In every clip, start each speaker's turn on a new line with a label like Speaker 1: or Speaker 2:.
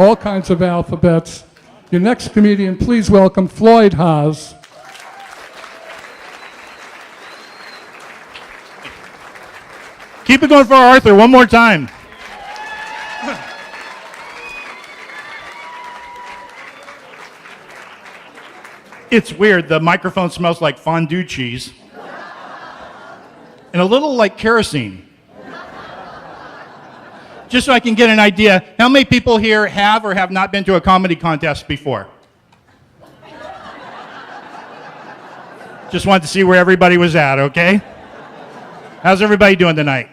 Speaker 1: all kinds of alphabets. Your next comedian, please welcome Floyd Haas.
Speaker 2: Keep it going for Arthur one more time. It's weird. The microphone smells like fondue cheese and a little like kerosene. Just so I can get an idea, how many people here have or have not been to a comedy contest before? Just wanted to see where everybody was at, okay? How's everybody doing tonight?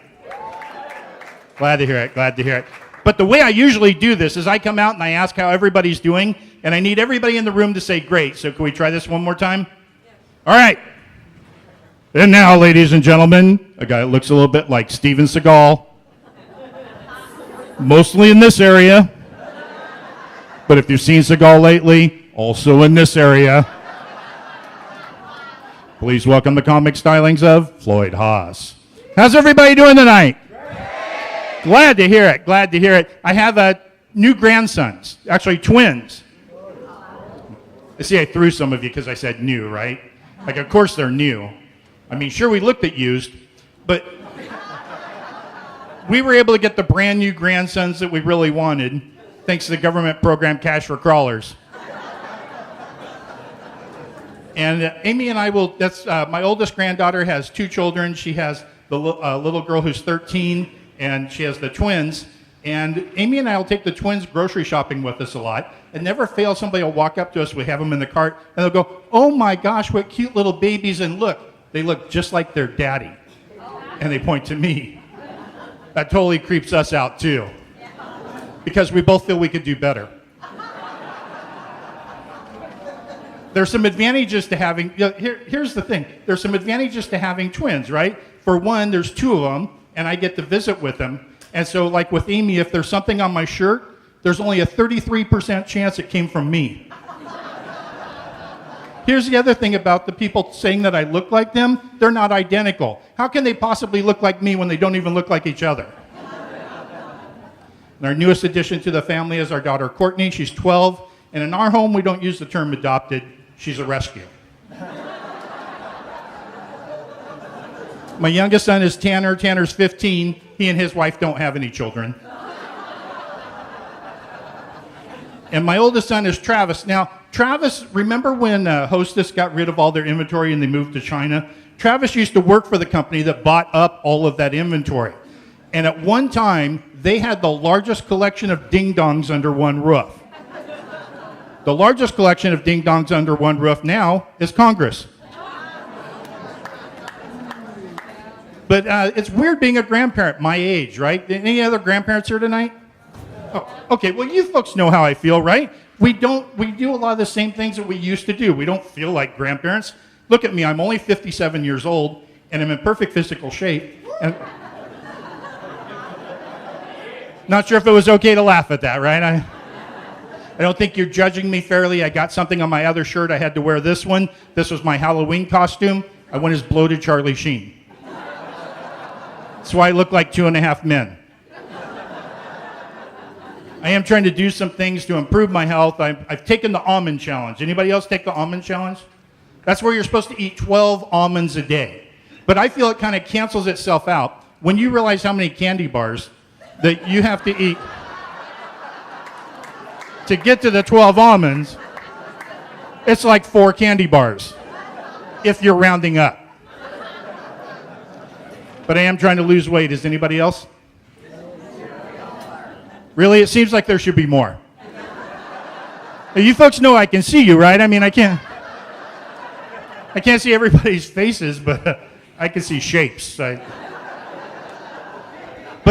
Speaker 2: Glad to hear it, glad to hear it. But the way I usually do this is I come out and I ask how everybody's doing, and I need everybody in the room to say great. So can we try this one more time? Yeah. All right. And now, ladies and gentlemen, a guy that looks a little bit like Steven Seagal. Mostly in this area. But if you've seen Seagal lately, also in this area. Please welcome the comic stylings of Floyd Haas. How's everybody doing tonight? Great. Glad to hear it, glad to hear it. I have new grandsons, actually twins. I see I threw some of you because I said new, right? Like, of course they're new. I mean, sure, we looked at used, but we were able to get the brand new grandsons that we really wanted, thanks to the government program Cash for Crawlers. And Amy and I will, that's my oldest granddaughter has 2 children. She has the little girl who's 13, and she has the twins. And Amy and I will take the twins grocery shopping with us a lot. It never fails, somebody will walk up to us, we have them in the cart, and they'll go, oh my gosh, what cute little babies, and look, they look just like their daddy. And they point to me. That totally creeps us out too. Because we both feel we could do better. There's some advantages to having, here's the thing, there's some advantages to having twins, right? For one, there's 2 of them, and I get to visit with them. And so like with Amy, if there's something on my shirt, there's only a 33% chance it came from me. Here's the other thing about the people saying that I look like them, they're not identical. How can they possibly look like me when they don't even look like each other? And our newest addition to the family is our daughter Courtney, she's 12, and in our home we don't use the term adopted, she's a rescue. My youngest son is Tanner, Tanner's 15, he and his wife don't have any children. And my oldest son is Travis. Now, Travis, remember when Hostess got rid of all their inventory and they moved to China? Travis used to work for the company that bought up all of that inventory. And at one time, they had the largest collection of ding-dongs under one roof. The largest collection of ding-dongs under one roof now is Congress. But it's weird being a grandparent my age, right? Any other grandparents here tonight? Oh, okay, well, you folks know how I feel, right? We do a lot of the same things that we used to do. We don't feel like grandparents. Look at me, I'm only 57 years old, and I'm in perfect physical shape. And not sure if it was okay to laugh at that, right? I don't think you're judging me fairly. I got something on my other shirt. I had to wear this one. This was my Halloween costume. I went as bloated Charlie Sheen. That's why I look like 2.5 men. I am trying to do some things to improve my health. I've taken the almond challenge. Anybody else take the almond challenge? That's where you're supposed to eat 12 almonds a day. But I feel it kind of cancels itself out when you realize how many candy bars that you have to eat to get to the 12 almonds. It's like 4 candy bars if you're rounding up. But I am trying to lose weight. Is anybody else? Really? It seems like there should be more. You folks know I can see you, right? I mean, I can't see everybody's faces, but I can see shapes. But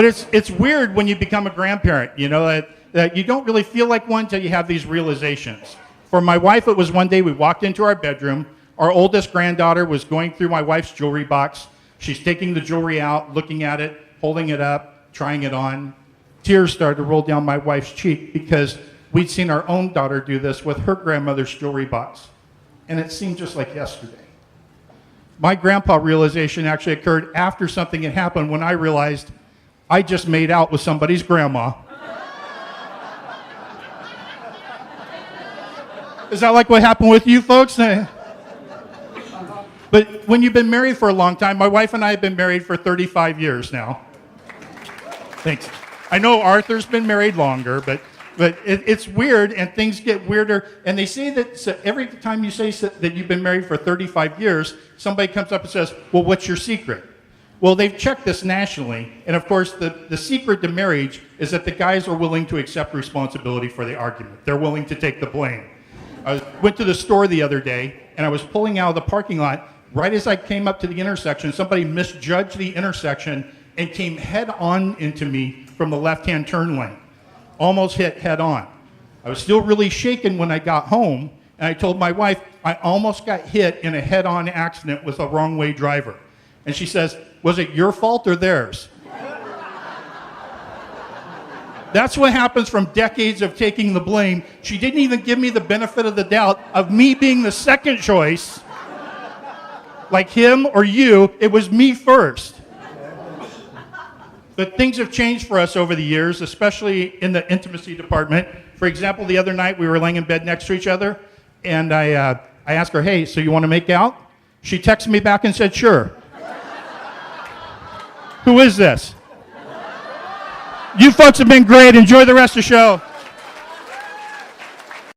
Speaker 2: it's weird when you become a grandparent, you know, that you don't really feel like one until you have these realizations. For my wife, it was one day we walked into our bedroom. Our oldest granddaughter was going through my wife's jewelry box. She's taking the jewelry out, looking at it, holding it up, trying it on. Tears started to roll down my wife's cheek because we'd seen our own daughter do this with her grandmother's jewelry box. And it seemed just like yesterday. My grandpa realization actually occurred after something had happened when I realized I just made out with somebody's grandma. Is that like what happened with you folks? But when you've been married for a long time, my wife and I have been married for 35 years now. Thanks. I know Arthur's been married longer, but it's weird, and things get weirder. And they say that every time you say that you've been married for 35 years, somebody comes up and says, well, what's your secret? Well, they've checked this nationally, and of course, the secret to marriage is that the guys are willing to accept responsibility for the argument. They're willing to take the blame. I went to the store the other day, and I was pulling out of the parking lot. Right as I came up to the intersection, somebody misjudged the intersection and came head on into me from the left-hand turn lane. Almost hit head on. I was still really shaken when I got home, and I told my wife, I almost got hit in a head-on accident with a wrong-way driver. And she says, was it your fault or theirs? That's what happens from decades of taking the blame. She didn't even give me the benefit of the doubt of me being the second choice. Like him or you, it was me first. But things have changed for us over the years, especially in the intimacy department. For example, the other night we were laying in bed next to each other, and I asked her, hey, so you want to make out? She texted me back and said, sure. Who is this? You folks have been great. Enjoy the rest of the show.